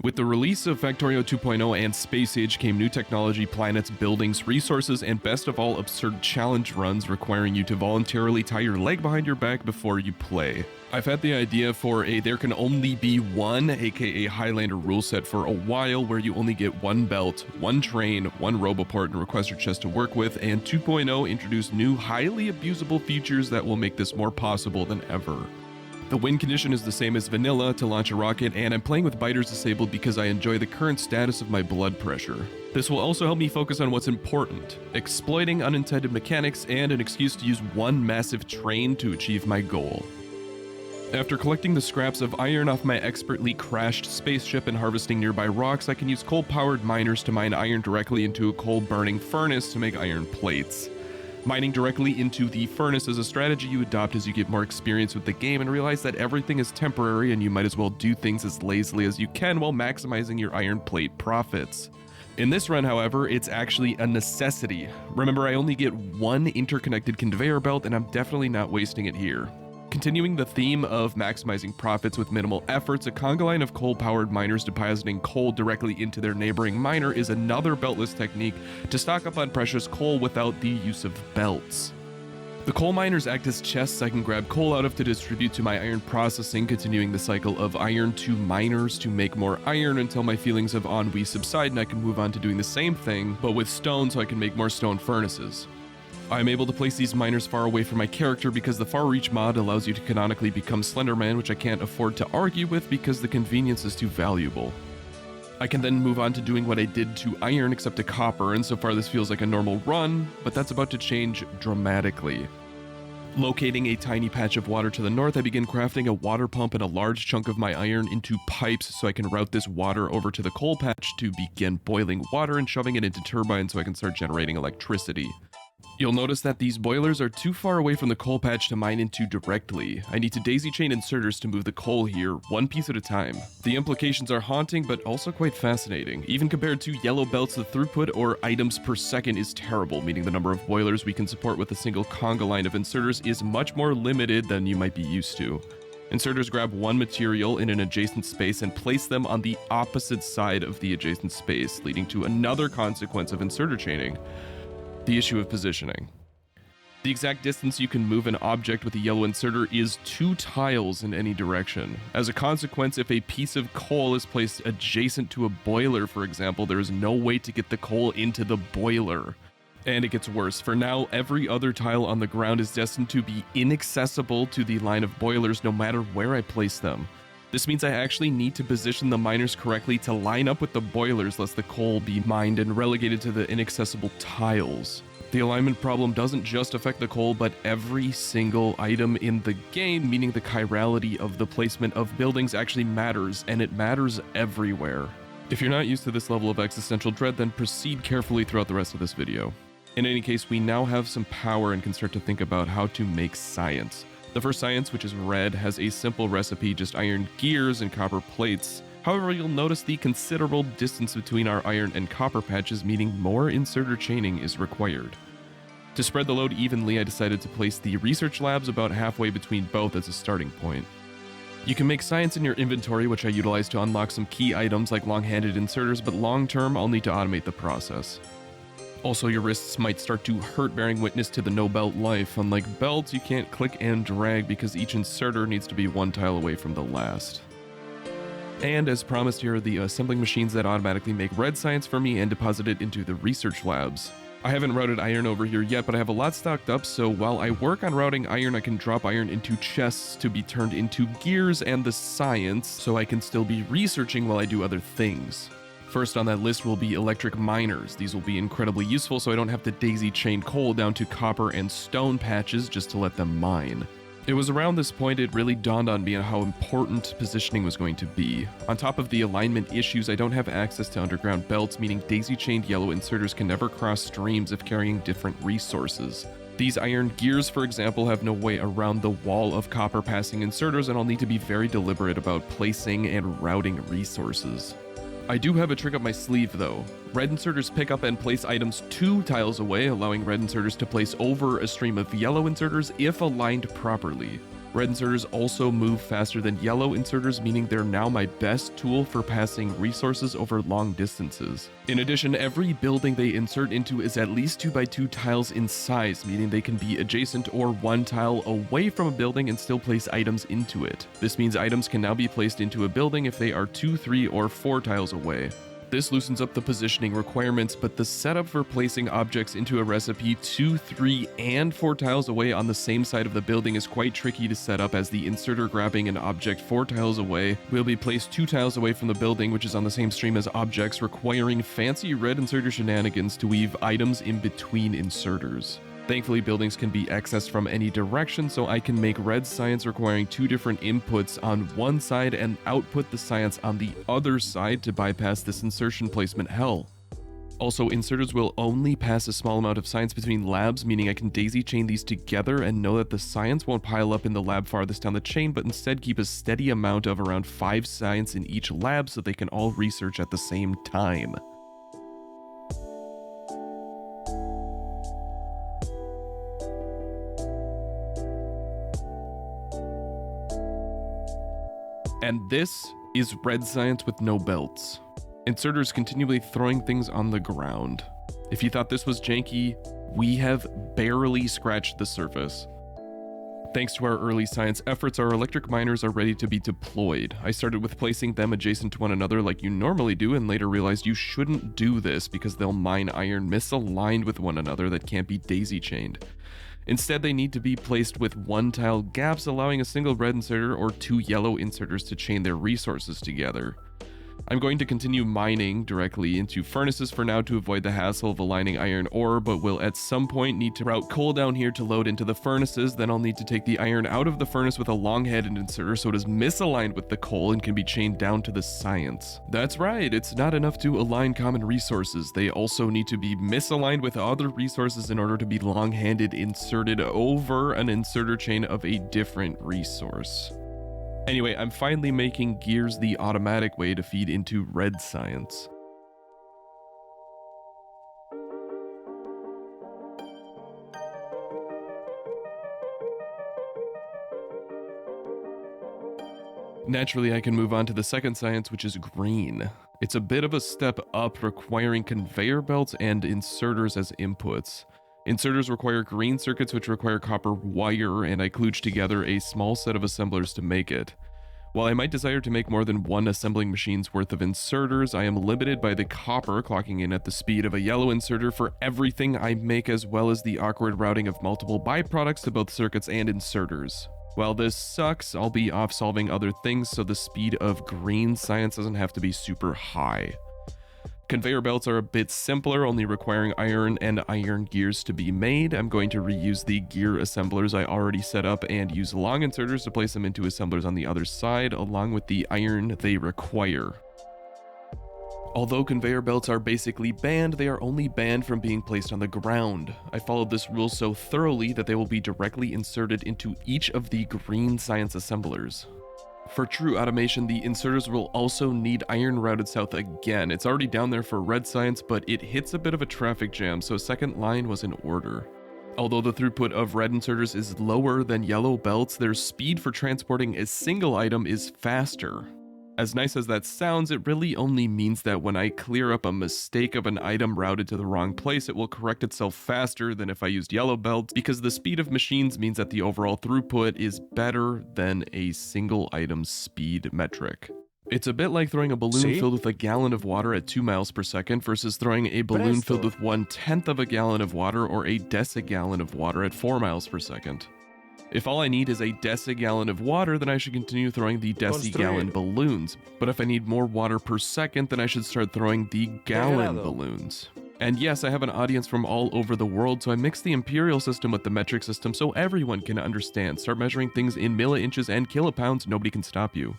With the release of Factorio 2.0 and Space Age came new technology, planets, buildings, resources, and best of all, absurd challenge runs requiring you to voluntarily tie your leg behind your back before you play. I've had the idea for a There Can Only Be One, aka Highlander Ruleset, for a while, where you only get one belt, one train, one Roboport, and requester chest to work with, and 2.0 introduced new, highly abusable features that will make this more possible than ever. The win condition is the same as vanilla to launch a rocket, and I'm playing with biters disabled because I enjoy the current status of my blood pressure. This will also help me focus on what's important, exploiting unintended mechanics and an excuse to use one massive train to achieve my goal. After collecting the scraps of iron off my expertly crashed spaceship and harvesting nearby rocks, I can use coal-powered miners to mine iron directly into a coal-burning furnace to make iron plates. Mining directly into the furnace is a strategy you adopt as you get more experience with the game and realize that everything is temporary and you might as well do things as lazily as you can while maximizing your iron plate profits. In this run, however, it's actually a necessity. Remember, I only get one interconnected conveyor belt and I'm definitely not wasting it here. Continuing the theme of maximizing profits with minimal efforts, a conga line of coal-powered miners depositing coal directly into their neighboring miner is another beltless technique to stock up on precious coal without the use of belts. The coal miners act as chests I can grab coal out of to distribute to my iron processing, continuing the cycle of iron to miners to make more iron until my feelings of ennui subside and I can move on to doing the same thing, but with stone so I can make more stone furnaces. I'm able to place these miners far away from my character because the Far Reach mod allows you to canonically become Slenderman, which I can't afford to argue with because the convenience is too valuable. I can then move on to doing what I did to iron except to copper, and so far this feels like a normal run, but that's about to change dramatically. Locating a tiny patch of water to the north, I begin crafting a water pump and a large chunk of my iron into pipes so I can route this water over to the coal patch to begin boiling water and shoving it into turbines so I can start generating electricity. You'll notice that these boilers are too far away from the coal patch to mine into directly. I need to daisy chain inserters to move the coal here, one piece at a time. The implications are haunting, but also quite fascinating. Even compared to yellow belts, the throughput or items per second is terrible, meaning the number of boilers we can support with a single conga line of inserters is much more limited than you might be used to. Inserters grab one material in an adjacent space and place them on the opposite side of the adjacent space, leading to another consequence of inserter chaining. The issue of positioning. The exact distance you can move an object with a yellow inserter is 2 tiles in any direction. As a consequence, if a piece of coal is placed adjacent to a boiler, for example, there is no way to get the coal into the boiler. And it gets worse. For now, every other tile on the ground is destined to be inaccessible to the line of boilers no matter where I place them. This means I actually need to position the miners correctly to line up with the boilers lest the coal be mined and relegated to the inaccessible tiles. The alignment problem doesn't just affect the coal, but every single item in the game, meaning the chirality of the placement of buildings actually matters, and it matters everywhere. If you're not used to this level of existential dread, then proceed carefully throughout the rest of this video. In any case, we now have some power and can start to think about how to make science. The first science, which is red, has a simple recipe, just iron gears and copper plates. However, you'll notice the considerable distance between our iron and copper patches, meaning more inserter chaining is required. To spread the load evenly, I decided to place the research labs about halfway between both as a starting point. You can make science in your inventory, which I utilize to unlock some key items like long-handed inserters, but long-term, I'll need to automate the process. Also, your wrists might start to hurt bearing witness to the no-belt life. Unlike belts, you can't click and drag because each inserter needs to be 1 tile away from the last. And as promised, here are the assembling machines that automatically make red science for me and deposit it into the research labs. I haven't routed iron over here yet, but I have a lot stocked up, so while I work on routing iron, I can drop iron into chests to be turned into gears and the science, so I can still be researching while I do other things. First on that list will be electric miners. These will be incredibly useful so I don't have to daisy chain coal down to copper and stone patches just to let them mine. It was around this point it really dawned on me how important positioning was going to be. On top of the alignment issues, I don't have access to underground belts, meaning daisy-chained yellow inserters can never cross streams if carrying different resources. These iron gears, for example, have no way around the wall of copper passing inserters, and I'll need to be very deliberate about placing and routing resources. I do have a trick up my sleeve though. Red inserters pick up and place items 2 tiles away, allowing red inserters to place over a stream of yellow inserters if aligned properly. Red inserters also move faster than yellow inserters, meaning they're now my best tool for passing resources over long distances. In addition, every building they insert into is at least 2x2 tiles in size, meaning they can be adjacent or one tile away from a building and still place items into it. This means items can now be placed into a building if they are 2, 3, or 4 tiles away. This loosens up the positioning requirements, but the setup for placing objects into a recipe 2, 3, and 4 tiles away on the same side of the building is quite tricky to set up, as the inserter grabbing an object 4 tiles away will be placed 2 tiles away from the building, which is on the same stream as objects, requiring fancy red inserter shenanigans to weave items in between inserters. Thankfully, buildings can be accessed from any direction, so I can make red science requiring 2 different inputs on one side and output the science on the other side to bypass this insertion placement hell. Also, inserters will only pass a small amount of science between labs, meaning I can daisy chain these together and know that the science won't pile up in the lab farthest down the chain, but instead keep a steady amount of around 5 science in each lab so they can all research at the same time. And this is red science with no belts. Inserters continually throwing things on the ground. If you thought this was janky, we have barely scratched the surface. Thanks to our early science efforts, our electric miners are ready to be deployed. I started with placing them adjacent to one another like you normally do, and later realized you shouldn't do this because they'll mine iron misaligned with one another that can't be daisy chained. Instead, they need to be placed with 1 tile gaps, allowing a single red inserter or 2 yellow inserters to chain their resources together. I'm going to continue mining directly into furnaces for now to avoid the hassle of aligning iron ore, but will at some point need to route coal down here to load into the furnaces. Then I'll need to take the iron out of the furnace with a long-headed inserter so it is misaligned with the coal and can be chained down to the science. That's right, it's not enough to align common resources. They also need to be misaligned with other resources in order to be long-handed inserted over an inserter chain of a different resource. Anyway, I'm finally making gears the automatic way to feed into red science. Naturally, I can move on to the second science, which is green. It's a bit of a step up, requiring conveyor belts and inserters as inputs. Inserters require green circuits, which require copper wire, and I kludged together a small set of assemblers to make it. While I might desire to make more than 1 assembling machine's worth of inserters, I am limited by the copper clocking in at the speed of a yellow inserter for everything I make, as well as the awkward routing of multiple byproducts to both circuits and inserters. While this sucks, I'll be off solving other things, so the speed of green science doesn't have to be super high. Conveyor belts are a bit simpler, only requiring iron and iron gears to be made. I'm going to reuse the gear assemblers I already set up and use long inserters to place them into assemblers on the other side, along with the iron they require. Although conveyor belts are basically banned, they are only banned from being placed on the ground. I followed this rule so thoroughly that they will be directly inserted into each of the green science assemblers. For true automation, the inserters will also need iron routed south again. It's already down there for red science, but it hits a bit of a traffic jam, so second line was in order. Although the throughput of red inserters is lower than yellow belts, their speed for transporting a single item is faster. As nice as that sounds, it really only means that when I clear up a mistake of an item routed to the wrong place, it will correct itself faster than if I used yellow belts, because the speed of machines means that the overall throughput is better than a single item's speed metric. It's a bit like throwing a balloon filled with a gallon of water at 2 miles per second versus throwing a balloon filled with 1/10 of a gallon of water or a decigallon of water at 4 miles per second. If all I need is a decigallon of water, then I should continue throwing the decigallon balloons. But if I need more water per second, then I should start throwing the gallon balloons. And yes, I have an audience from all over the world, so I mix the imperial system with the metric system so everyone can understand. Start measuring things in milli-inches and kilopounds, nobody can stop you.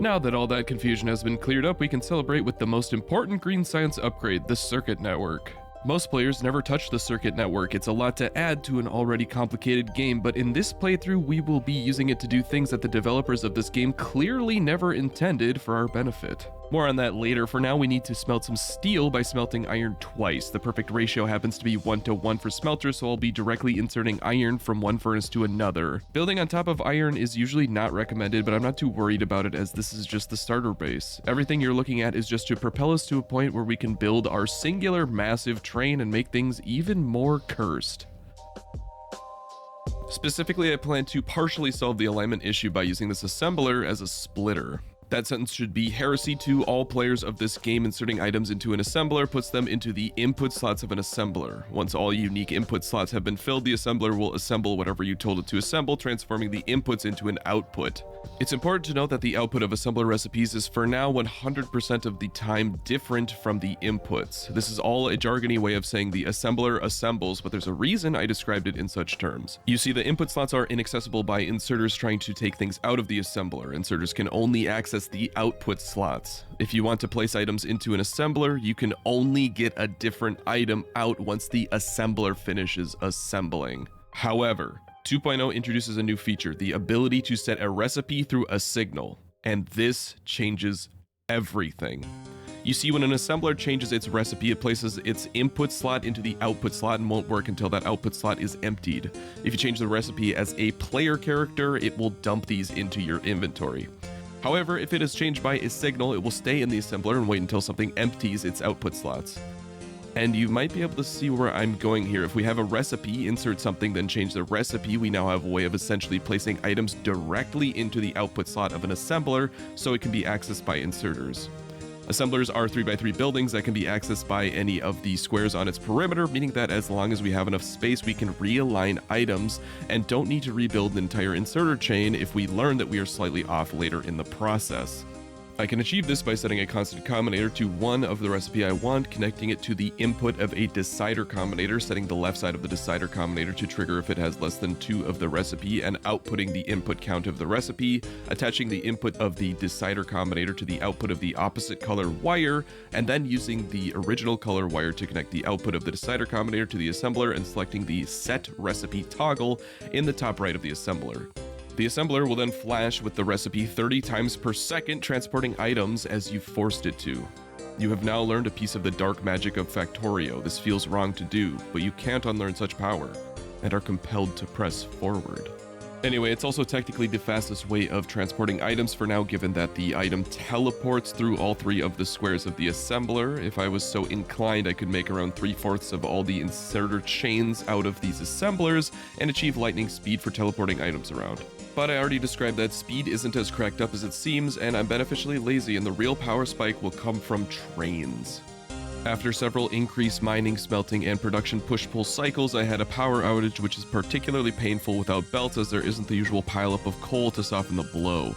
Now that all that confusion has been cleared up, we can celebrate with the most important green science upgrade, the circuit network. Most players never touch the circuit network. It's a lot to add to an already complicated game, but in this playthrough we will be using it to do things that the developers of this game clearly never intended for our benefit. More on that later. For now, we need to smelt some steel by smelting iron twice. The perfect ratio happens to be 1:1 for smelters, so I'll be directly inserting iron from one furnace to another. Building on top of iron is usually not recommended, but I'm not too worried about it as this is just the starter base. Everything you're looking at is just to propel us to a point where we can build our singular massive train and make things even more cursed. Specifically, I plan to partially solve the alignment issue by using this assembler as a splitter. That sentence should be: heresy to all players of this game. Inserting items into an assembler puts them into the input slots of an assembler. Once all unique input slots have been filled, the assembler will assemble whatever you told it to assemble, transforming the inputs into an output. It's important to note that the output of assembler recipes is for now 100% of the time different from the inputs. This is all a jargony way of saying the assembler assembles, but there's a reason I described it in such terms. You see, the input slots are inaccessible by inserters trying to take things out of the assembler. Inserters can only access the output slots. If you want to place items into an assembler, you can only get a different item out once the assembler finishes assembling. However, 2.0 introduces a new feature, the ability to set a recipe through a signal, and this changes everything. You see, when an assembler changes its recipe, it places its input slot into the output slot and won't work until that output slot is emptied. If you change the recipe as a player character, it will dump these into your inventory. However, if it is changed by a signal, it will stay in the assembler and wait until something empties its output slots. And you might be able to see where I'm going here. If we have a recipe, insert something, then change the recipe, we now have a way of essentially placing items directly into the output slot of an assembler so it can be accessed by inserters. Assemblers are 3x3 buildings that can be accessed by any of the squares on its perimeter, meaning that as long as we have enough space, we can realign items and don't need to rebuild an entire inserter chain if we learn that we are slightly off later in the process. I can achieve this by setting a constant combinator to one of the recipe I want, connecting it to the input of a decider combinator, setting the left side of the decider combinator to trigger if it has less than 2 of the recipe, and outputting the input count of the recipe, attaching the input of the decider combinator to the output of the opposite color wire, and then using the original color wire to connect the output of the decider combinator to the assembler and selecting the set recipe toggle in the top right of the assembler. The assembler will then flash with the recipe 30 times per second, transporting items as you forced it to. You have now learned a piece of the dark magic of Factorio. This feels wrong to do, but you can't unlearn such power, and are compelled to press forward. Anyway, it's also technically the fastest way of transporting items for now, given that the item teleports through all 3 of the squares of the assembler. If I was so inclined, I could make around 3/4 of all the inserter chains out of these assemblers and achieve lightning speed for teleporting items around. But I already described that speed isn't as cracked up as it seems, and I'm beneficially lazy, and the real power spike will come from trains. After several increased mining, smelting, and production push-pull cycles, I had a power outage, which is particularly painful without belts, as there isn't the usual pileup of coal to soften the blow.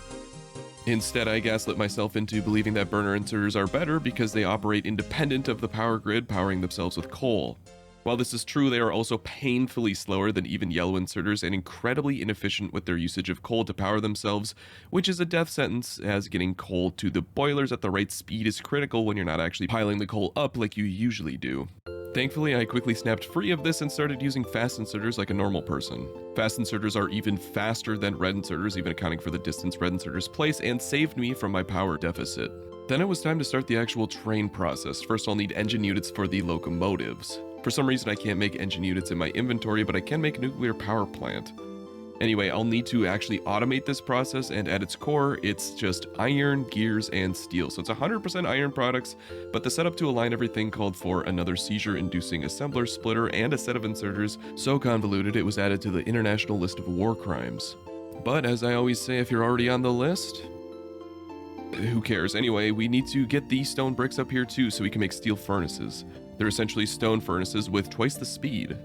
Instead, I gaslit myself into believing that burner inserters are better because they operate independent of the power grid, powering themselves with coal. While this is true, they are also painfully slower than even yellow inserters and incredibly inefficient with their usage of coal to power themselves, which is a death sentence, as getting coal to the boilers at the right speed is critical when you're not actually piling the coal up like you usually do. Thankfully, I quickly snapped free of this and started using fast inserters like a normal person. Fast inserters are even faster than red inserters, even accounting for the distance red inserters place, and saved me from my power deficit. Then it was time to start the actual train process. First, I'll need engine units for the locomotives. For some reason, I can't make engine units in my inventory, but I can make a nuclear power plant. Anyway, I'll need to actually automate this process, and at its core, it's just iron, gears, and steel. So it's 100% iron products, but the setup to align everything called for another seizure-inducing assembler splitter and a set of inserters so convoluted it was added to the international list of war crimes. But as I always say, if you're already on the list, who cares? Anyway, we need to get these stone bricks up here too so we can make steel furnaces. They're essentially stone furnaces with twice the speed.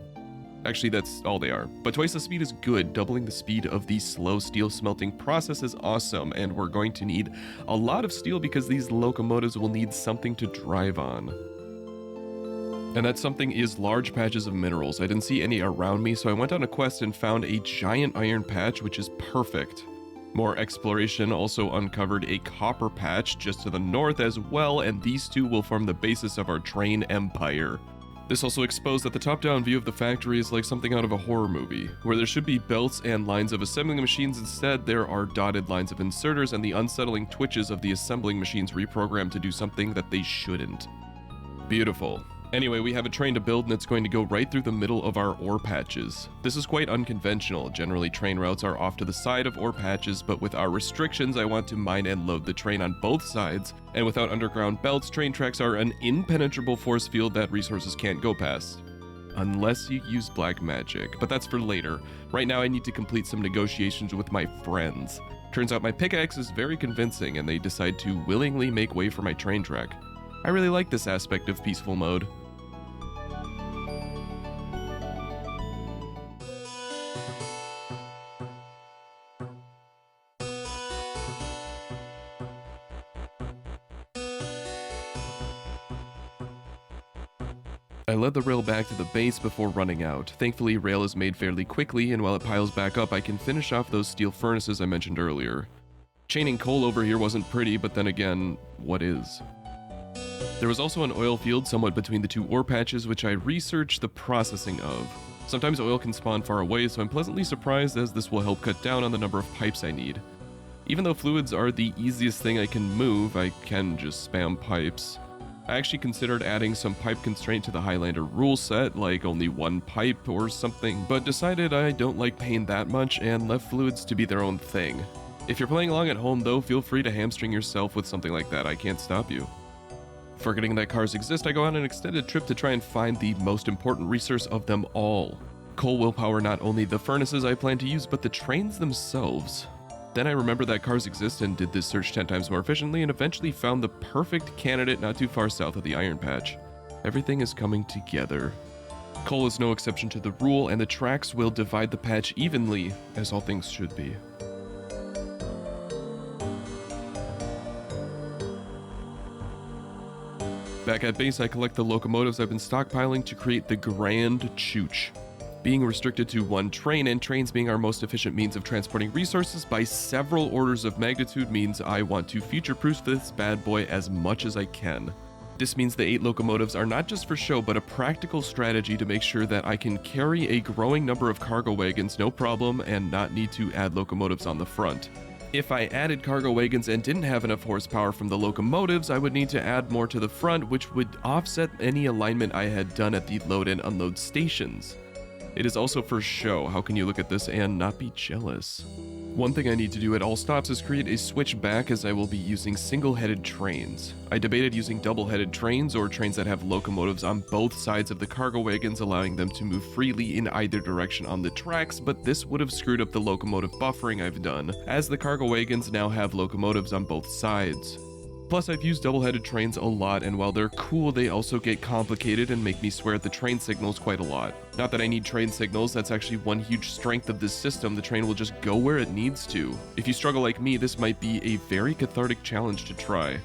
Actually, that's all they are. But twice the speed is good. Doubling the speed of the slow steel smelting process is awesome, and we're going to need a lot of steel because these locomotives will need something to drive on. And that something is large patches of minerals. I didn't see any around me, so I went on a quest and found a giant iron patch, which is perfect. More exploration also uncovered a copper patch just to the north as well, and these two will form the basis of our train empire. This also exposed that the top-down view of the factory is like something out of a horror movie, where there should be belts and lines of assembling machines. Instead, there are dotted lines of inserters and the unsettling twitches of the assembling machines reprogrammed to do something that they shouldn't. Beautiful. Anyway, we have a train to build and it's going to go right through the middle of our ore patches. This is quite unconventional. Generally, train routes are off to the side of ore patches, but with our restrictions, I want to mine and load the train on both sides, and without underground belts, train tracks are an impenetrable force field that resources can't go past. Unless you use black magic, but that's for later. Right now I need to complete some negotiations with my friends. Turns out my pickaxe is very convincing and they decide to willingly make way for my train track. I really like this aspect of peaceful mode. I led the rail back to the base before running out. Thankfully, rail is made fairly quickly, and while it piles back up, I can finish off those steel furnaces I mentioned earlier. Chaining coal over here wasn't pretty, but then again, what is? There was also an oil field somewhat between the two ore patches, which I researched the processing of. Sometimes oil can spawn far away, so I'm pleasantly surprised as this will help cut down on the number of pipes I need. Even though fluids are the easiest thing I can move, I can just spam pipes. I actually considered adding some pipe constraint to the Highlander Ruleset, like only one pipe or something, but decided I don't like pain that much and left fluids to be their own thing. If you're playing along at home though, feel free to hamstring yourself with something like that, I can't stop you. Forgetting that cars exist, I go on an extended trip to try and find the most important resource of them all. Coal will power not only the furnaces I plan to use, but the trains themselves. Then I remembered that cars exist and did this search 10 times more efficiently and eventually found the perfect candidate not too far south of the iron patch. Everything is coming together. Coal is no exception to the rule, and the tracks will divide the patch evenly, as all things should be. Back at base, I collect the locomotives I've been stockpiling to create the Grand Chooch. Being restricted to one train, and trains being our most efficient means of transporting resources by several orders of magnitude, means I want to future-proof this bad boy as much as I can. This means the 8 locomotives are not just for show, but a practical strategy to make sure that I can carry a growing number of cargo wagons no problem and not need to add locomotives on the front. If I added cargo wagons and didn't have enough horsepower from the locomotives, I would need to add more to the front, which would offset any alignment I had done at the load and unload stations. It is also for show. How can you look at this and not be jealous? One thing I need to do at all stops is create a switch back, as I will be using single-headed trains. I debated using double-headed trains or trains that have locomotives on both sides of the cargo wagons, allowing them to move freely in either direction on the tracks, but this would have screwed up the locomotive buffering I've done, as the cargo wagons now have locomotives on both sides. Plus, I've used double-headed trains a lot, and while they're cool, they also get complicated and make me swear at the train signals quite a lot. Not that I need train signals, that's actually one huge strength of this system. The train will just go where it needs to. If you struggle like me, this might be a very cathartic challenge to try.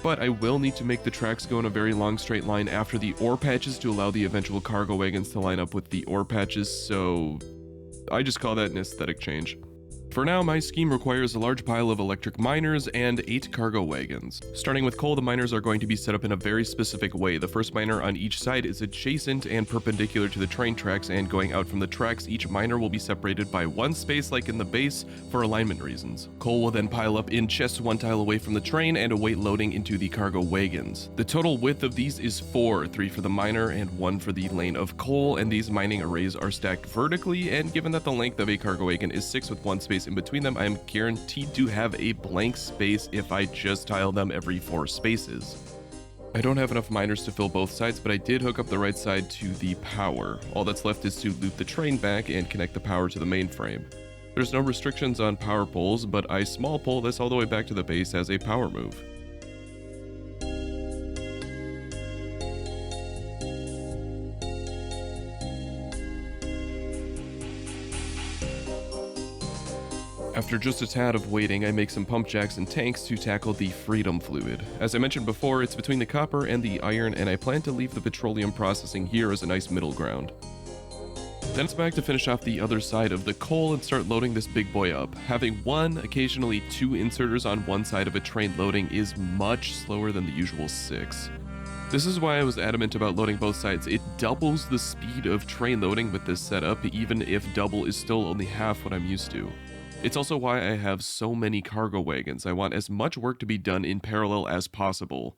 But I will need to make the tracks go in a very long straight line after the ore patches to allow the eventual cargo wagons to line up with the ore patches, so I just call that an aesthetic change. For now, my scheme requires a large pile of electric miners and 8 cargo wagons. Starting with coal, the miners are going to be set up in a very specific way. The first miner on each side is adjacent and perpendicular to the train tracks, and going out from the tracks, each miner will be separated by one space like in the base for alignment reasons. Coal will then pile up in chests 1 tile away from the train and await loading into the cargo wagons. The total width of these is 4, 3 for the miner and 1 for the lane of coal, and these mining arrays are stacked vertically, and given that the length of a cargo wagon is 6 with 1 space in between them, I am guaranteed to have a blank space if I just tile them every 4 spaces. I don't have enough miners to fill both sides, but I did hook up the right side to the power. All that's left is to loop the train back and connect the power to the mainframe. There's no restrictions on power poles, but I small pull this all the way back to the base as a power move. After just a tad of waiting, I make some pump jacks and tanks to tackle the freedom fluid. As I mentioned before, it's between the copper and the iron, and I plan to leave the petroleum processing here as a nice middle ground. Then it's back to finish off the other side of the coal and start loading this big boy up. Having 1, occasionally 2 inserters on one side of a train loading is much slower than the usual 6. This is why I was adamant about loading both sides. It doubles the speed of train loading with this setup, even if double is still only half what I'm used to. It's also why I have so many cargo wagons. I want as much work to be done in parallel as possible.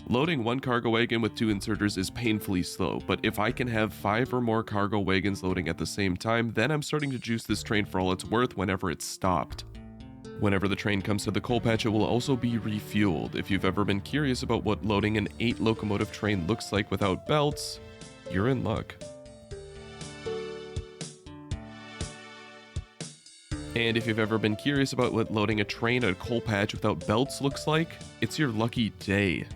Loading one cargo wagon with 2 inserters is painfully slow, but if I can have 5 or more cargo wagons loading at the same time, then I'm starting to juice this train for all it's worth whenever it's stopped. Whenever the train comes to the coal patch, it will also be refueled. If you've ever been curious about what loading an 8 locomotive train looks like without belts, you're in luck. And if you've ever been curious about what loading a train at a coal patch without belts looks like, it's your lucky day.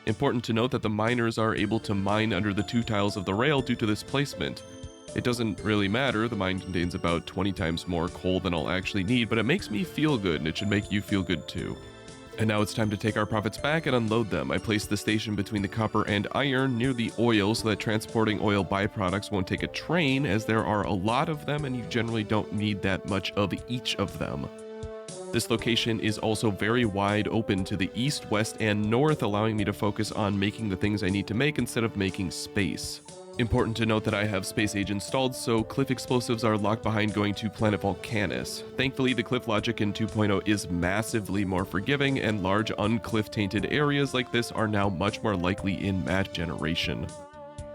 Important to note that the miners are able to mine under the 2 tiles of the rail due to this placement. It doesn't really matter, the mine contains about 20 times more coal than I'll actually need, but it makes me feel good and it should make you feel good too. And now it's time to take our profits back and unload them. I placed the station between the copper and iron near the oil so that transporting oil byproducts won't take a train, as there are a lot of them and you generally don't need that much of each of them. This location is also very wide open to the east, west, and north, allowing me to focus on making the things I need to make instead of making space. Important to note that I have Space Age installed, so cliff explosives are locked behind going to Planet Volcanus. Thankfully, the cliff logic in 2.0 is massively more forgiving, and large uncliff-tainted areas like this are now much more likely in map generation.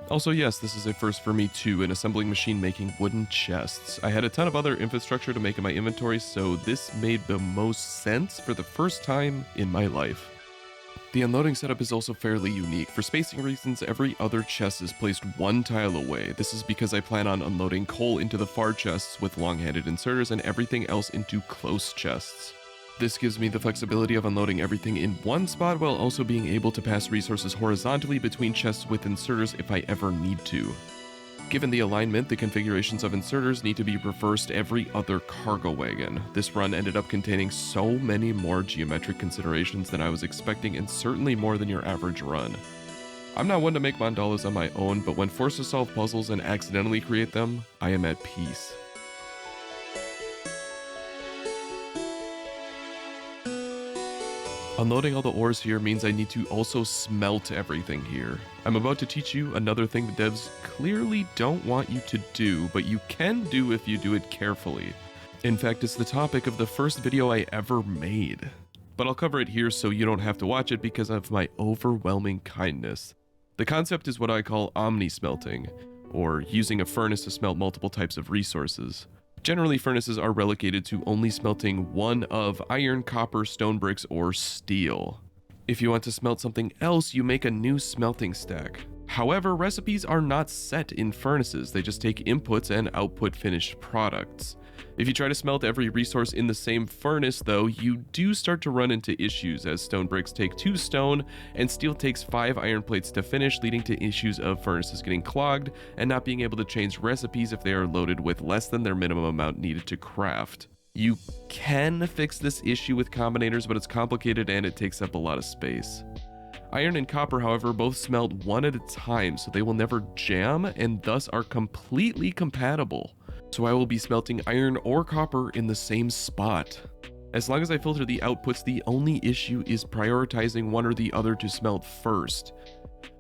Also, yes, this is a first for me too, an assembling machine making wooden chests. I had a ton of other infrastructure to make in my inventory, so this made the most sense for the first time in my life. The unloading setup is also fairly unique. For spacing reasons, every other chest is placed 1 tile away. This is because I plan on unloading coal into the far chests with long-handed inserters and everything else into close chests. This gives me the flexibility of unloading everything in one spot while also being able to pass resources horizontally between chests with inserters if I ever need to. Given the alignment, the configurations of inserters need to be reversed every other cargo wagon. This run ended up containing so many more geometric considerations than I was expecting, and certainly more than your average run. I'm not one to make mandalas on my own, but when forced to solve puzzles and accidentally create them, I am at peace. Unloading all the ores here means I need to also smelt everything here. I'm about to teach you another thing the devs clearly don't want you to do, but you can do if you do it carefully. In fact, it's the topic of the first video I ever made. But I'll cover it here so you don't have to watch it because of my overwhelming kindness. The concept is what I call omni-smelting, or using a furnace to smelt multiple types of resources. Generally, furnaces are relegated to only smelting one of iron, copper, stone bricks, or steel. If you want to smelt something else, you make a new smelting stack. However, recipes are not set in furnaces, they just take inputs and output finished products. If you try to smelt every resource in the same furnace though, you do start to run into issues, as stone bricks take 2 stone and steel takes 5 iron plates to finish, leading to issues of furnaces getting clogged and not being able to change recipes if they are loaded with less than their minimum amount needed to craft. You can fix this issue with combinators, but it's complicated and it takes up a lot of space. Iron and copper, however, both smelt one at a time, so they will never jam and thus are completely compatible. So I will be smelting iron or copper in the same spot. As long as I filter the outputs, the only issue is prioritizing one or the other to smelt first.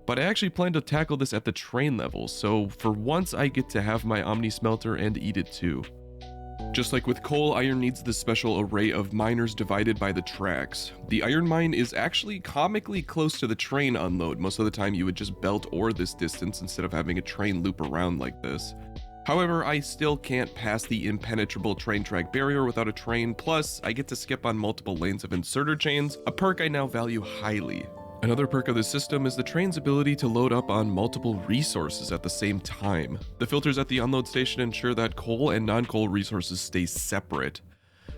But I actually plan to tackle this at the train level, so for once I get to have my Omni smelter and eat it too. Just like with coal, iron needs this special array of miners divided by the tracks. The iron mine is actually comically close to the train unload. Most of the time you would just belt ore this distance instead of having a train loop around like this. However, I still can't pass the impenetrable train track barrier without a train, plus I get to skip on multiple lanes of inserter chains, a perk I now value highly. Another perk of this system is the train's ability to load up on multiple resources at the same time. The filters at the unload station ensure that coal and non-coal resources stay separate.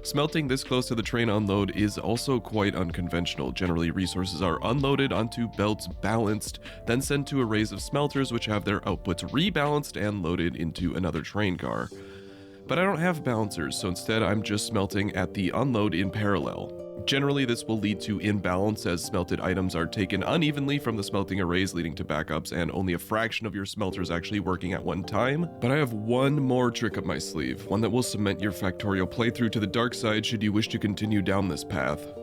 Smelting this close to the train unload is also quite unconventional. Generally, resources are unloaded onto belts balanced, then sent to arrays of smelters which have their outputs rebalanced and loaded into another train car. But I don't have balancers, so instead I'm just smelting at the unload in parallel. Generally, this will lead to imbalance as smelted items are taken unevenly from the smelting arrays, leading to backups and only a fraction of your smelters actually working at one time. But I have one more trick up my sleeve, one that will cement your Factorio playthrough to the dark side should you wish to continue down this path.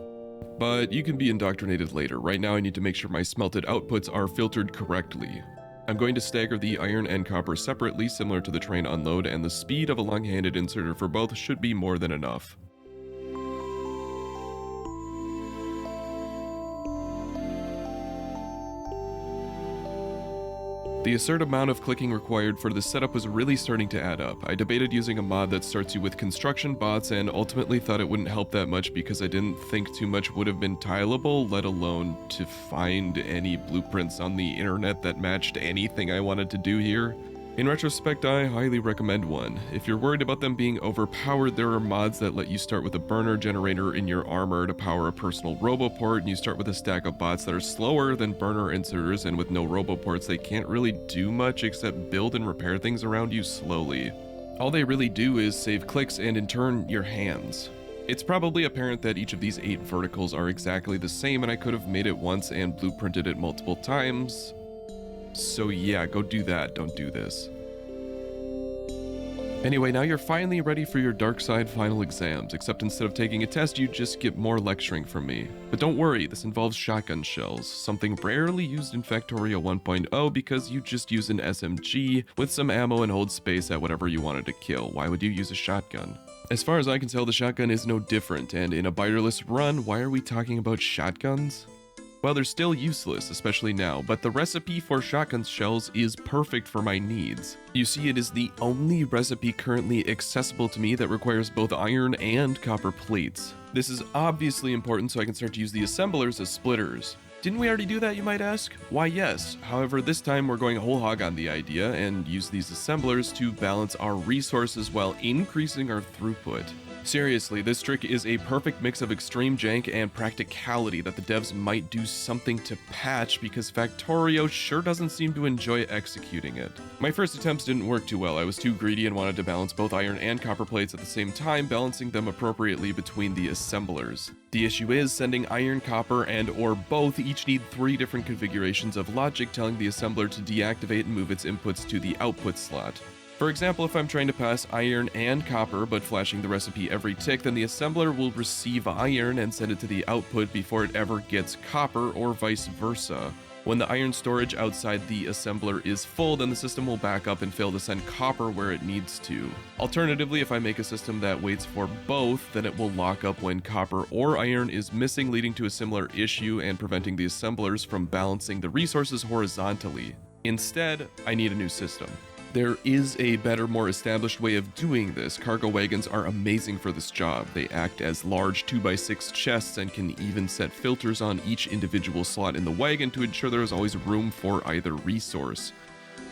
But you can be indoctrinated later. Right now I need to make sure my smelted outputs are filtered correctly. I'm going to stagger the iron and copper separately, similar to the train unload, and the speed of a long-handed inserter for both should be more than enough. The absurd amount of clicking required for the setup was really starting to add up. I debated using a mod that starts you with construction bots and ultimately thought it wouldn't help that much because I didn't think too much would have been tileable, let alone to find any blueprints on the internet that matched anything I wanted to do here. In retrospect, I highly recommend one. If you're worried about them being overpowered, there are mods that let you start with a burner generator in your armor to power a personal Roboport, and you start with a stack of bots that are slower than burner inserters, and with no Roboports, they can't really do much except build and repair things around you slowly. All they really do is save clicks and in turn, your hands. It's probably apparent that each of these 8 verticals are exactly the same, and I could have made it once and blueprinted it multiple times. So yeah, go do that, don't do this. Anyway, now you're finally ready for your dark side final exams, except instead of taking a test, you just get more lecturing from me. But don't worry, this involves shotgun shells, something rarely used in Factorio 1.0 because you just use an SMG with some ammo and hold space at whatever you wanted to kill. Why would you use a shotgun? As far as I can tell, the shotgun is no different, and in a biterless run, why are we talking about shotguns? Well, they're still useless, especially now, but the recipe for shotgun shells is perfect for my needs. You see, it is the only recipe currently accessible to me that requires both iron and copper plates. This is obviously important so I can start to use the assemblers as splitters. Didn't we already do that, you might ask? Why, yes. However, this time we're going whole hog on the idea and use these assemblers to balance our resources while increasing our throughput. Seriously, this trick is a perfect mix of extreme jank and practicality that the devs might do something to patch because Factorio sure doesn't seem to enjoy executing it. My first attempts didn't work too well. I was too greedy and wanted to balance both iron and copper plates at the same time, balancing them appropriately between the assemblers. The issue is sending iron, copper, and or both each need 3 different configurations of logic telling the assembler to deactivate and move its inputs to the output slot. For example, if I'm trying to pass iron and copper but flashing the recipe every tick, then the assembler will receive iron and send it to the output before it ever gets copper, or vice versa. When the iron storage outside the assembler is full, then the system will back up and fail to send copper where it needs to. Alternatively, if I make a system that waits for both, then it will lock up when copper or iron is missing, leading to a similar issue and preventing the assemblers from balancing the resources horizontally. Instead, I need a new system. There is a better, more established way of doing this. Cargo wagons are amazing for this job. They act as large 2x6 chests and can even set filters on each individual slot in the wagon to ensure there is always room for either resource.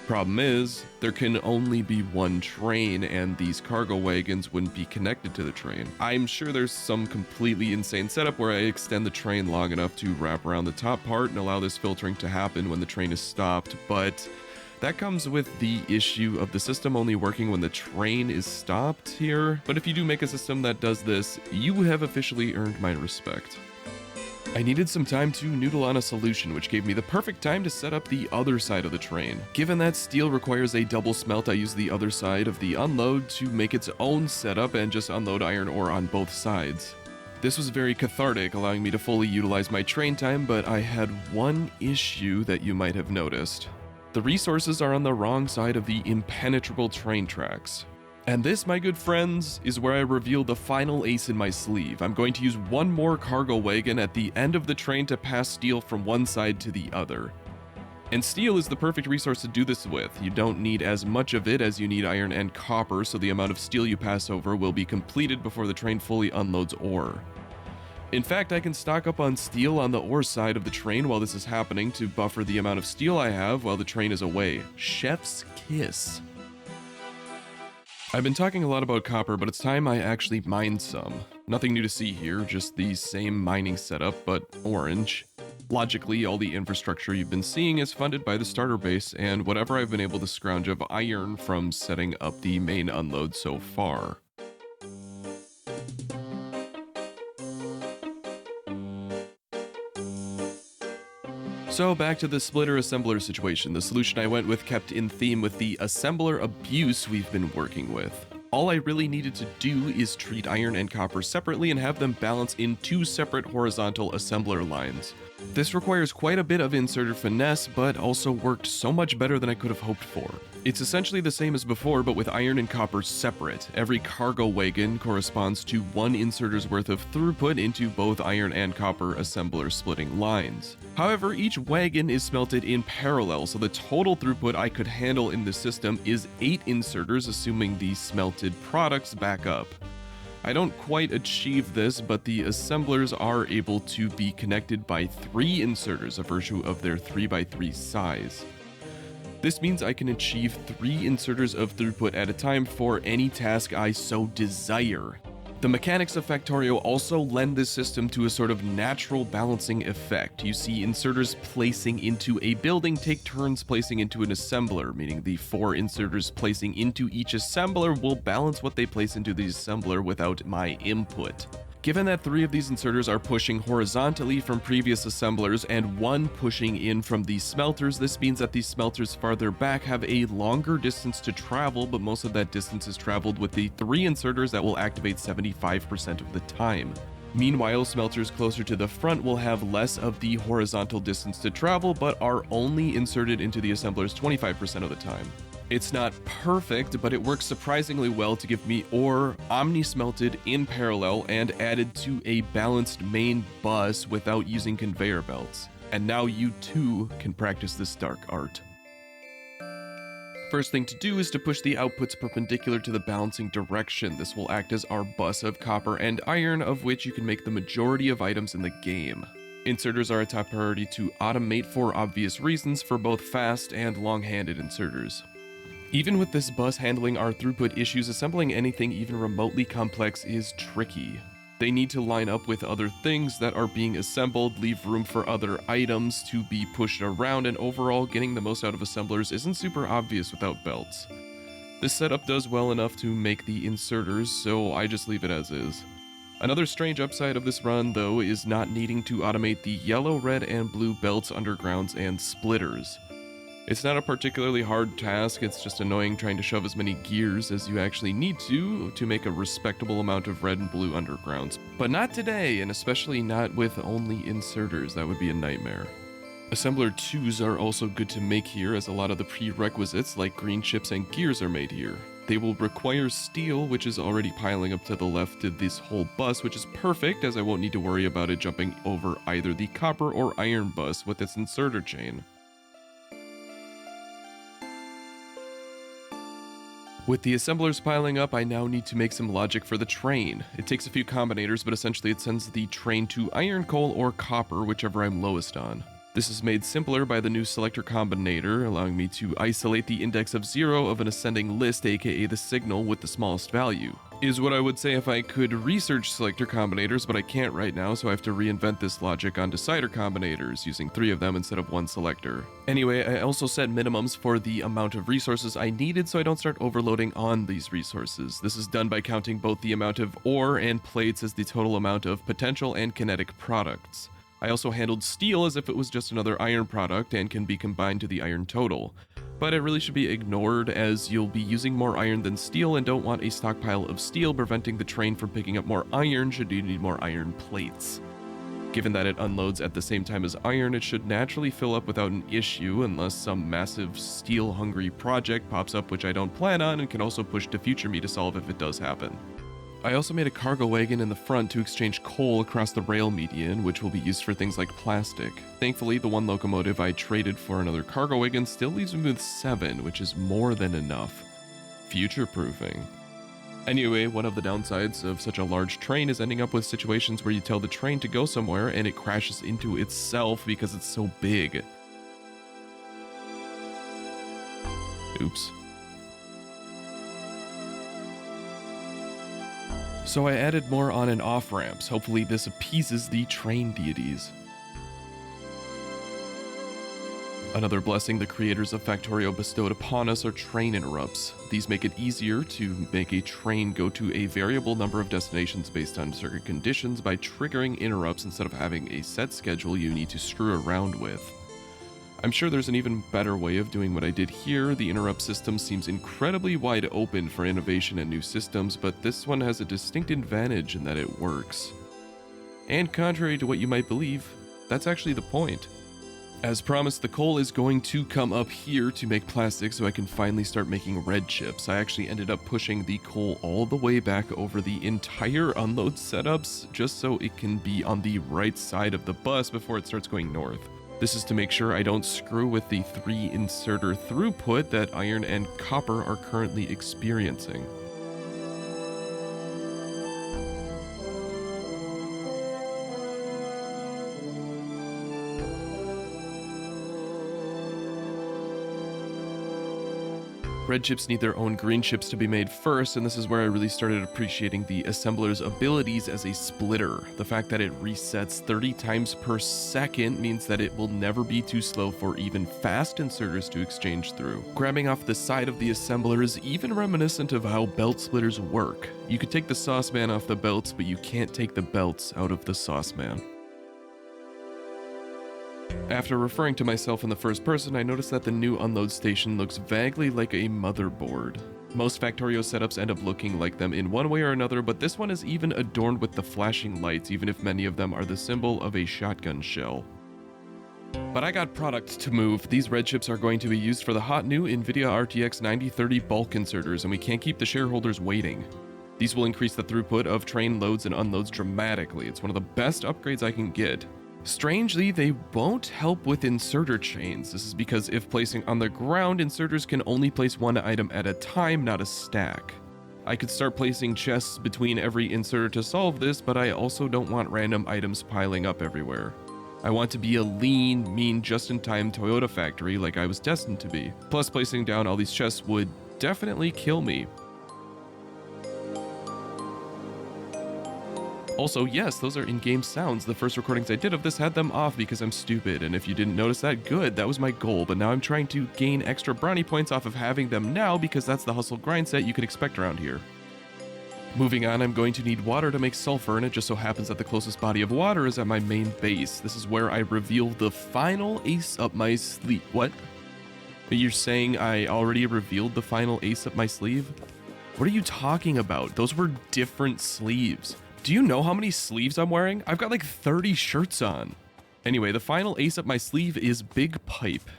Problem is, there can only be one train and these cargo wagons wouldn't be connected to the train. I'm sure there's some completely insane setup where I extend the train long enough to wrap around the top part and allow this filtering to happen when the train is stopped, but that comes with the issue of the system only working when the train is stopped here. But if you do make a system that does this, you have officially earned my respect. I needed some time to noodle on a solution, which gave me the perfect time to set up the other side of the train. Given that steel requires a double smelt, I used the other side of the unload to make its own setup and just unload iron ore on both sides. This was very cathartic, allowing me to fully utilize my train time, but I had one issue that you might have noticed. The resources are on the wrong side of the impenetrable train tracks. And this, my good friends, is where I reveal the final ace in my sleeve. I'm going to use one more cargo wagon at the end of the train to pass steel from one side to the other. And steel is the perfect resource to do this with. You don't need as much of it as you need iron and copper, so the amount of steel you pass over will be completed before the train fully unloads ore. In fact, I can stock up on steel on the ore side of the train while this is happening to buffer the amount of steel I have while the train is away. Chef's kiss. I've been talking a lot about copper, but it's time I actually mined some. Nothing new to see here, just the same mining setup, but orange. Logically, all the infrastructure you've been seeing is funded by the starter base and whatever I've been able to scrounge of iron from setting up the main unload so far. So back to the splitter assembler situation. The solution I went with kept in theme with the assembler abuse we've been working with. all I really needed to do is treat iron and copper separately and have them balance in 2 separate horizontal assembler lines. This requires quite a bit of inserter finesse, but also worked so much better than I could have hoped for. It's essentially the same as before, but with iron and copper separate. Every cargo wagon corresponds to 1 inserter's worth of throughput into both iron and copper assembler splitting lines. However, each wagon is smelted in parallel, so the total throughput I could handle in the system is 8 inserters, assuming the smelted products back up. I don't quite achieve this, but the assemblers are able to be connected by 3 inserters, a virtue of their 3x3 size. This means I can achieve 3 inserters of throughput at a time for any task I so desire. The mechanics of Factorio also lend this system to a sort of natural balancing effect. You see inserters placing into a building take turns placing into an assembler, meaning the 4 inserters placing into each assembler will balance what they place into the assembler without my input. Given that 3 of these inserters are pushing horizontally from previous assemblers and 1 pushing in from the smelters, this means that the smelters farther back have a longer distance to travel, but most of that distance is traveled with the 3 inserters that will activate 75% of the time. Meanwhile, smelters closer to the front will have less of the horizontal distance to travel, but are only inserted into the assemblers 25% of the time. It's not perfect, but it works surprisingly well to give me ore omni-smelted in parallel and added to a balanced main bus without using conveyor belts. And now you too can practice this dark art. First thing to do is to push the outputs perpendicular to the balancing direction. This will act as our bus of copper and iron, of which you can make the majority of items in the game. Inserters are a top priority to automate for obvious reasons for both fast and long-handed inserters. Even with this bus handling our throughput issues, assembling anything even remotely complex is tricky. They need to line up with other things that are being assembled, leave room for other items to be pushed around, and overall getting the most out of assemblers isn't super obvious without belts. This setup does well enough to make the inserters, so I just leave it as is. Another strange upside of this run, though, is not needing to automate the yellow, red, and blue belts, undergrounds, and splitters. It's not a particularly hard task, it's just annoying trying to shove as many gears as you actually need to make a respectable amount of red and blue undergrounds. But not today, and especially not with only inserters, that would be a nightmare. Assembler 2s are also good to make here, as a lot of the prerequisites like green chips and gears are made here. They will require steel, which is already piling up to the left of this whole bus, which is perfect as I won't need to worry about it jumping over either the copper or iron bus with its inserter chain. With the assemblers piling up, I now need to make some logic for the train. It takes a few combinators, but essentially it sends the train to iron, coal, or copper, whichever I'm lowest on. This is made simpler by the new selector combinator, allowing me to isolate the index of 0 of an ascending list, aka the signal with the smallest value. Is what I would say if I could research selector combinators, but I can't right now, so I have to reinvent this logic on decider combinators, using 3 of them instead of 1 selector. Anyway, I also set minimums for the amount of resources I needed so I don't start overloading on these resources. This is done by counting both the amount of ore and plates as the total amount of potential and kinetic products. I also handled steel as if it was just another iron product and can be combined to the iron total. But it really should be ignored as you'll be using more iron than steel and don't want a stockpile of steel preventing the train from picking up more iron should you need more iron plates. Given that it unloads at the same time as iron, it should naturally fill up without an issue unless some massive steel-hungry project pops up which I don't plan on and can also push to future me to solve if it does happen. I also made a cargo wagon in the front to exchange coal across the rail median, which will be used for things like plastic. Thankfully, the 1 locomotive I traded for another cargo wagon still leaves me with 7, which is more than enough. Future-proofing. Anyway, one of the downsides of such a large train is ending up with situations where you tell the train to go somewhere and it crashes into itself because it's so big. Oops. So I added more on and off ramps. Hopefully this appeases the train deities. Another blessing the creators of Factorio bestowed upon us are train interrupts. These make it easier to make a train go to a variable number of destinations based on certain conditions by triggering interrupts instead of having a set schedule you need to screw around with. I'm sure there's an even better way of doing what I did here. The interrupt system seems incredibly wide open for innovation and new systems, but this one has a distinct advantage in that it works. And contrary to what you might believe, that's actually the point. As promised, the coal is going to come up here to make plastic so I can finally start making red chips. I actually ended up pushing the coal all the way back over the entire unload setups just so it can be on the right side of the bus before it starts going north. This is to make sure I don't screw with the 3 inserter throughput that iron and copper are currently experiencing. Red chips need their own green chips to be made first, and this is where I really started appreciating the assembler's abilities as a splitter. The fact that it resets 30 times per second means that it will never be too slow for even fast inserters to exchange through. Grabbing off the side of the assembler is even reminiscent of how belt splitters work. You could take the saucepan off the belts, but you can't take the belts out of the saucepan. After referring to myself in the first person, I noticed that the new unload station looks vaguely like a motherboard. Most Factorio setups end up looking like them in one way or another, but this one is even adorned with the flashing lights, even if many of them are the symbol of a shotgun shell. But I got product to move. These red chips are going to be used for the hot new NVIDIA RTX 9030 bulk inserters, and we can't keep the shareholders waiting. These will increase the throughput of train loads and unloads dramatically. It's one of the best upgrades I can get. Strangely, they won't help with inserter chains. This is because if placing on the ground, inserters can only place one item at a time, not a stack. I could start placing chests between every inserter to solve this, but I also don't want random items piling up everywhere. I want to be a lean, mean, just-in-time Toyota factory like I was destined to be. Plus, placing down all these chests would definitely kill me. Also, yes, those are in-game sounds. The first recordings I did of this had them off because I'm stupid, and if you didn't notice that, good, that was my goal, but now I'm trying to gain extra brownie points off of having them now because that's the hustle grind set you could expect around here. Moving on, I'm going to need water to make sulfur, and it just so happens that the closest body of water is at my main base. This is where I reveal the final ace up my sleeve. What? You're saying I already revealed the final ace up my sleeve? What are you talking about? Those were different sleeves. Do you know how many sleeves I'm wearing? I've got like 30 shirts on. Anyway, the final ace up my sleeve is Big Pipe.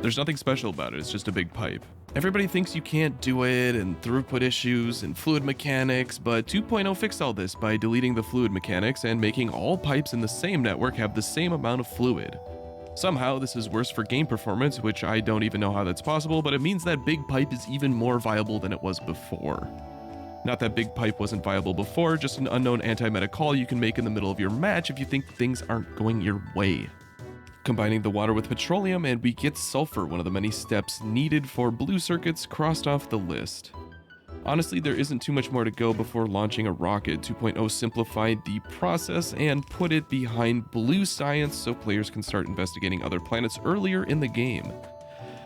There's nothing special about it, it's just a big pipe. Everybody thinks you can't do it, and throughput issues, and fluid mechanics, but 2.0 fixed all this by deleting the fluid mechanics and making all pipes in the same network have the same amount of fluid. Somehow, this is worse for game performance, which I don't even know how that's possible, but it means that Big Pipe is even more viable than it was before. Not that Big Pipe wasn't viable before, just an unknown anti-meta call you can make in the middle of your match if you think things aren't going your way. Combining the water with petroleum and we get sulfur, one of the many steps needed for blue circuits crossed off the list. Honestly, there isn't too much more to go before launching a rocket. 2.0 simplified the process and put it behind blue science so players can start investigating other planets earlier in the game.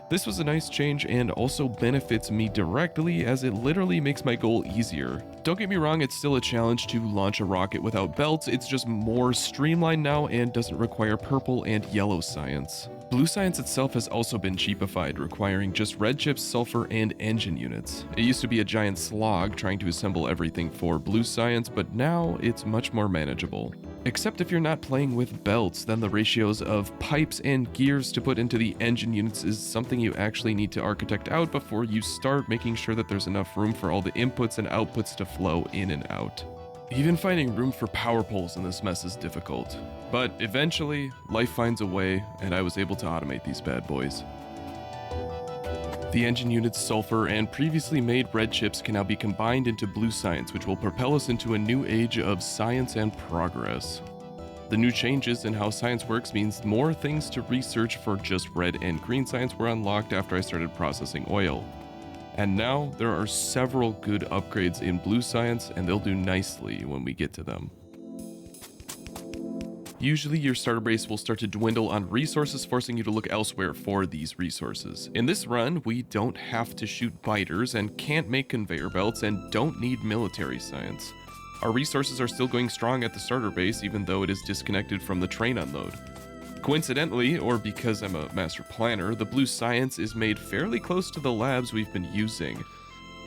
This was a nice change and also benefits me directly as it literally makes my goal easier. Don't get me wrong, it's still a challenge to launch a rocket without belts, it's just more streamlined now and doesn't require purple and yellow science. Blue science itself has also been cheapified, requiring just red chips, sulfur, and engine units. It used to be a giant slog trying to assemble everything for blue science, but now it's much more manageable. Except if you're not playing with belts, then the ratios of pipes and gears to put into the engine units is something you actually need to architect out before you start making sure that there's enough room for all the inputs and outputs to flow in and out. Even finding room for power poles in this mess is difficult. But eventually, life finds a way, and I was able to automate these bad boys. The engine unit's sulfur and previously made red chips can now be combined into blue science, which will propel us into a new age of science and progress. The new changes in how science works means more things to research for just red and green science were unlocked after I started processing oil. And now there are several good upgrades in blue science, and they'll do nicely when we get to them. Usually your starter base will start to dwindle on resources, forcing you to look elsewhere for these resources. In this run, we don't have to shoot biters and can't make conveyor belts and don't need military science. Our resources are still going strong at the starter base even though it is disconnected from the train unload. Coincidentally, or because I'm a master planner, the blue science is made fairly close to the labs we've been using.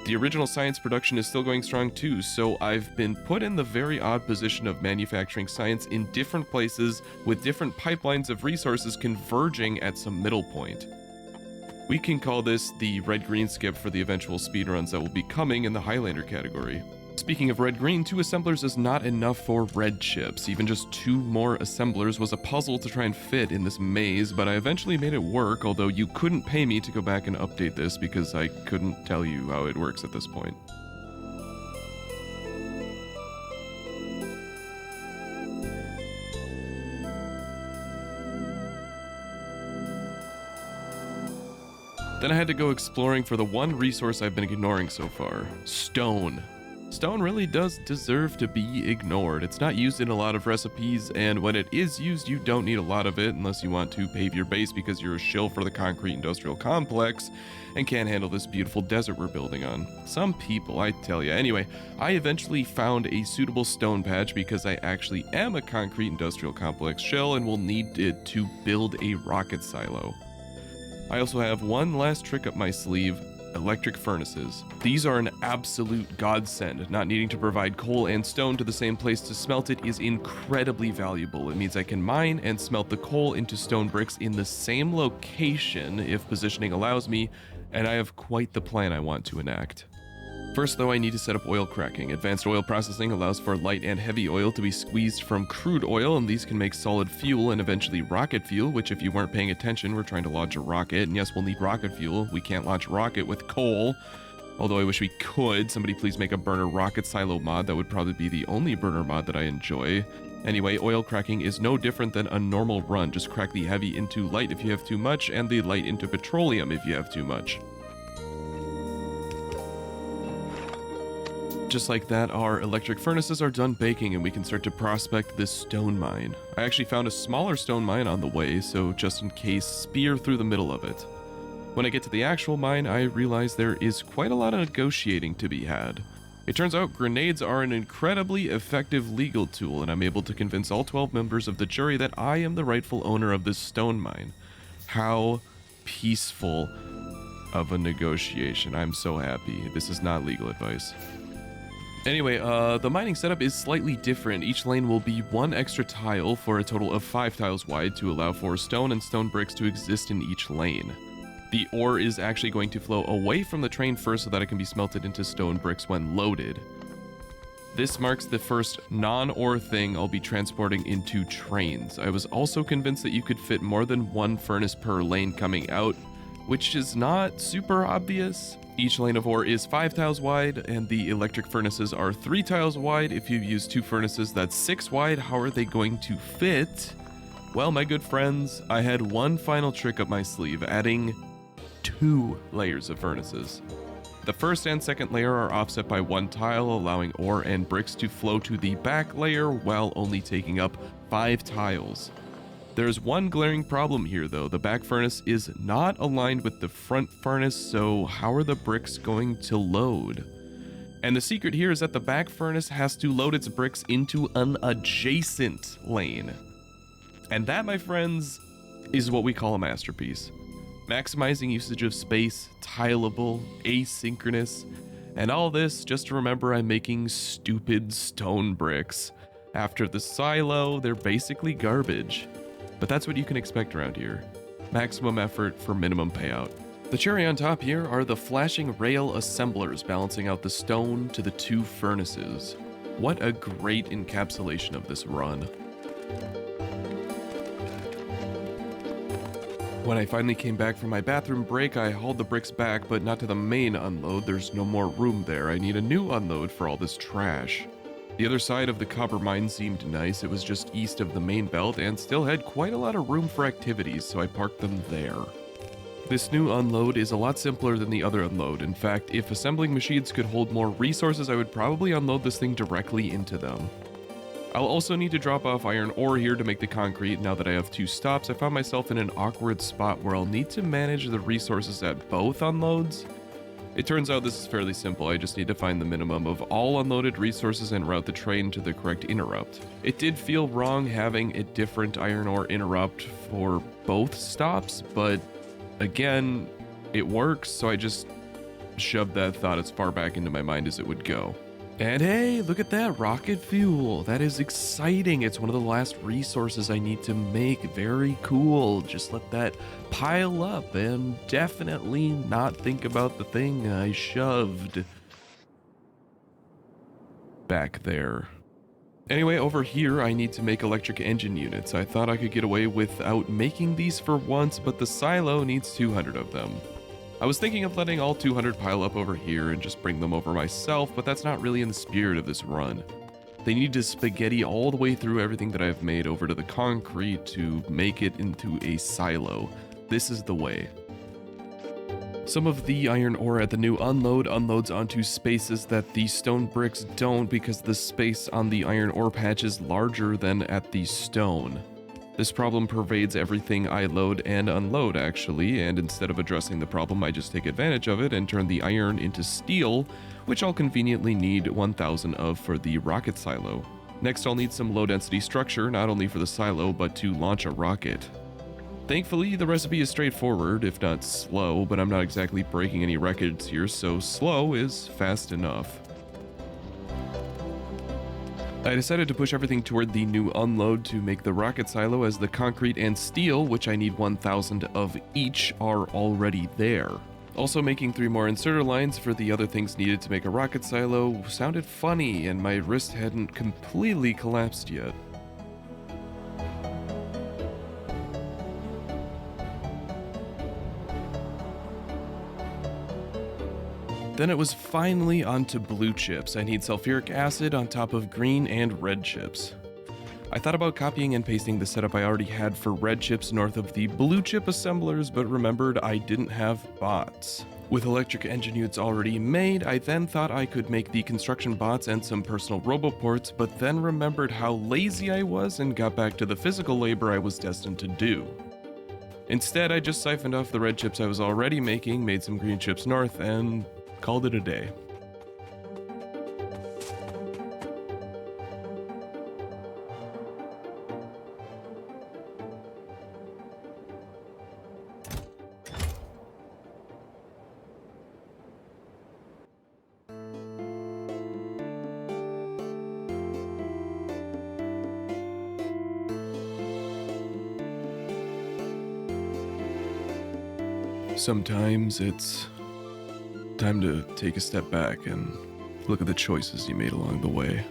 The original science production is still going strong too, so I've been put in the very odd position of manufacturing science in different places with different pipelines of resources converging at some middle point. We can call this the red-green skip for the eventual speedruns that will be coming in the Highlander category. Speaking of red-green, 2 assemblers is not enough for red chips. Even just 2 more assemblers was a puzzle to try and fit in this maze, but I eventually made it work, although you couldn't pay me to go back and update this because I couldn't tell you how it works at this point. Then I had to go exploring for the one resource I've been ignoring so far: stone. Stone really does deserve to be ignored. It's not used in a lot of recipes, and when it is used, you don't need a lot of it unless you want to pave your base because you're a shill for the concrete industrial complex and can't handle this beautiful desert we're building on. Some people, I tell ya. Anyway, I eventually found a suitable stone patch because I actually am a concrete industrial complex shill and will need it to build a rocket silo. I also have one last trick up my sleeve: electric furnaces. These are an absolute godsend. Not needing to provide coal and stone to the same place to smelt it is incredibly valuable. It means I can mine and smelt the coal into stone bricks in the same location if positioning allows me, and I have quite the plan I want to enact. First though, I need to set up oil cracking. Advanced oil processing allows for light and heavy oil to be squeezed from crude oil, and these can make solid fuel and eventually rocket fuel, which if you weren't paying attention, we're trying to launch a rocket, and yes, we'll need rocket fuel. We can't launch a rocket with coal, although I wish we could. Somebody please make a burner rocket silo mod. That would probably be the only burner mod that I enjoy. Anyway, oil cracking is no different than a normal run. Just crack the heavy into light if you have too much, and the light into petroleum if you have too much. Just like that, our electric furnaces are done baking and we can start to prospect this stone mine. I actually found a smaller stone mine on the way, so just in case, spear through the middle of it. When I get to the actual mine, I realize there is quite a lot of negotiating to be had. It turns out grenades are an incredibly effective legal tool, and I'm able to convince all 12 members of the jury that I am the rightful owner of this stone mine. How peaceful of a negotiation. I'm so happy. This is not legal advice. Anyway, the mining setup is slightly different. Each lane will be 1 extra tile for a total of 5 tiles wide to allow for stone and stone bricks to exist in each lane. The ore is actually going to flow away from the train first so that it can be smelted into stone bricks when loaded. This marks the first non-ore thing I'll be transporting into trains. I was also convinced that you could fit more than 1 furnace per lane coming out, which is not super obvious. Each lane of ore is 5 tiles wide, and the electric furnaces are 3 tiles wide. If you use 2 furnaces, that's 6 wide. How are they going to fit? Well, my good friends, I had one final trick up my sleeve, adding 2 layers of furnaces. The first and second layer are offset by 1 tile, allowing ore and bricks to flow to the back layer while only taking up 5 tiles. There's one glaring problem here though. The back furnace is not aligned with the front furnace, so how are the bricks going to load? And the secret here is that the back furnace has to load its bricks into an adjacent lane. And that, my friends, is what we call a masterpiece. Maximizing usage of space, tileable, asynchronous, and all this just to remember I'm making stupid stone bricks. After the silo, they're basically garbage. But that's what you can expect around here. Maximum effort for minimum payout. The cherry on top here are the flashing rail assemblers balancing out the stone to the 2 furnaces. What a great encapsulation of this run. When I finally came back from my bathroom break, I hauled the bricks back, but not to the main unload. There's no more room there. I need a new unload for all this trash. The other side of the copper mine seemed nice. It was just east of the main belt and still had quite a lot of room for activities, so I parked them there. This new unload is a lot simpler than the other unload. In fact, if assembling machines could hold more resources, I would probably unload this thing directly into them. I'll also need to drop off iron ore here to make the concrete. Now that I have 2 stops, I found myself in an awkward spot where I'll need to manage the resources at both unloads. It turns out this is fairly simple. I just need to find the minimum of all unloaded resources and route the train to the correct interrupt. It did feel wrong having a different iron ore interrupt for both stops, but again, it works, so I just shoved that thought as far back into my mind as it would go. And hey, look at that, rocket fuel. That is exciting. It's one of the last resources I need to make. Very cool. Just let that pile up and definitely not think about the thing I shoved back there. Anyway, over here, I need to make electric engine units. I thought I could get away without making these for once, but the silo needs 200 of them. I was thinking of letting all 200 pile up over here and just bring them over myself, but that's not really in the spirit of this run. They need to spaghetti all the way through everything that I've made over to the concrete to make it into a silo. This is the way. Some of the iron ore at the new unload unloads onto spaces that the stone bricks don't because the space on the iron ore patch is larger than at the stone. This problem pervades everything I load and unload, actually, and instead of addressing the problem, I just take advantage of it and turn the iron into steel, which I'll conveniently need 1,000 of for the rocket silo. Next, I'll need some low-density structure, not only for the silo, but to launch a rocket. Thankfully, the recipe is straightforward, if not slow, but I'm not exactly breaking any records here, so slow is fast enough. I decided to push everything toward the new unload to make the rocket silo, as the concrete and steel, which I need 1,000 of each, are already there. Also, making 3 more inserter lines for the other things needed to make a rocket silo sounded funny, and my wrist hadn't completely collapsed yet. Then it was finally onto blue chips. I need sulfuric acid on top of green and red chips. I thought about copying and pasting the setup I already had for red chips north of the blue chip assemblers, but remembered I didn't have bots. With electric engine units already made, I then thought I could make the construction bots and some personal roboports, but then remembered how lazy I was and got back to the physical labor I was destined to do. Instead, I just siphoned off the red chips I was already making, made some green chips north, and called it a day. Sometimes it's time to take a step back and look at the choices you made along the way.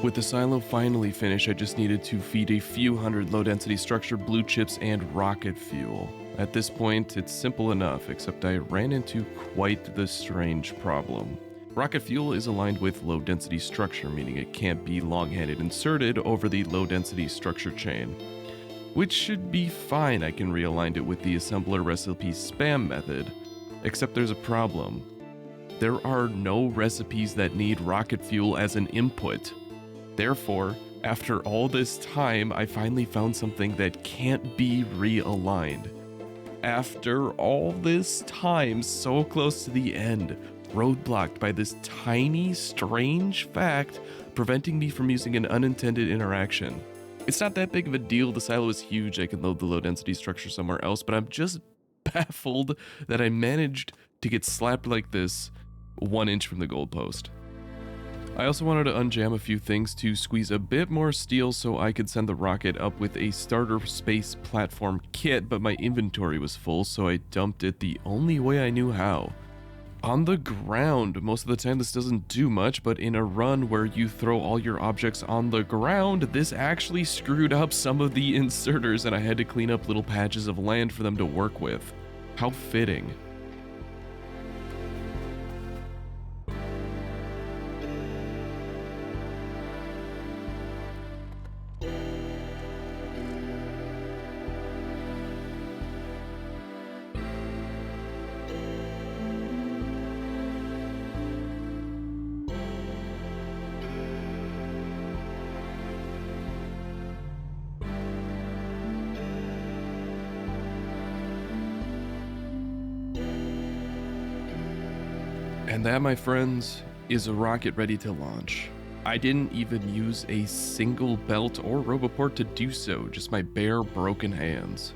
With the silo finally finished, I just needed to feed a few hundred low-density structure blue chips and rocket fuel. At this point, it's simple enough, except I ran into quite the strange problem. Rocket fuel is aligned with low-density structure, meaning it can't be long-handed inserted over the low-density structure chain. Which should be fine, I can realign it with the assembler recipe spam method. Except there's a problem. There are no recipes that need rocket fuel as an input. Therefore, after all this time, I finally found something that can't be realigned. After all this time, so close to the end, roadblocked by this tiny, strange fact preventing me from using an unintended interaction. It's not that big of a deal, the silo is huge, I can load the low density structure somewhere else, but I'm just baffled that I managed to get slapped like this 1 inch from the goalpost. I also wanted to unjam a few things to squeeze a bit more steel so I could send the rocket up with a starter space platform kit, but my inventory was full, so I dumped it the only way I knew how. On the ground. Most of the time this doesn't do much, but in a run where you throw all your objects on the ground, this actually screwed up some of the inserters and I had to clean up little patches of land for them to work with. How fitting. And that, my friends, is a rocket ready to launch. I didn't even use a single belt or Roboport to do so, just my bare broken hands.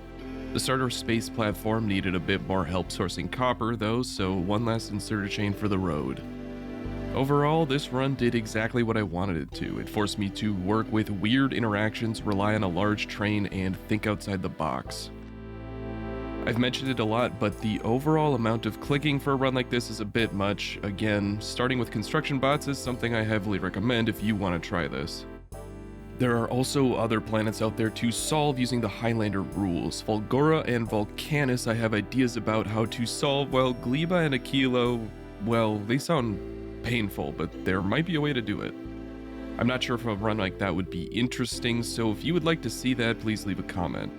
The starter space platform needed a bit more help sourcing copper though, so one last inserter chain for the road. Overall, this run did exactly what I wanted it to. It forced me to work with weird interactions, rely on a large train, and think outside the box. I've mentioned it a lot, but the overall amount of clicking for a run like this is a bit much. Again, starting with construction bots is something I heavily recommend if you want to try this. There are also other planets out there to solve using the Highlander rules. Volgora and Volcanus I have ideas about how to solve, while Gleba and Aquilo, well, they sound painful, but there might be a way to do it. I'm not sure if a run like that would be interesting, so if you would like to see that, please leave a comment.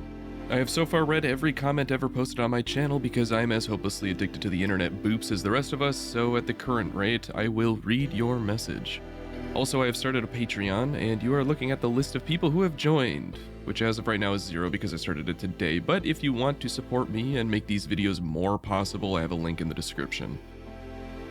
I have so far read every comment ever posted on my channel because I'm as hopelessly addicted to the internet boops as the rest of us, so at the current rate, I will read your message. Also, I have started a Patreon, and you are looking at the list of people who have joined, which as of right now is 0 because I started it today, but if you want to support me and make these videos more possible, I have a link in the description.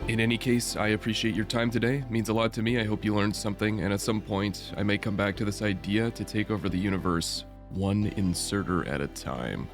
In any case, I appreciate your time today. It means a lot to me. I hope you learned something, and at some point, I may come back to this idea to take over the universe one inserter at a time.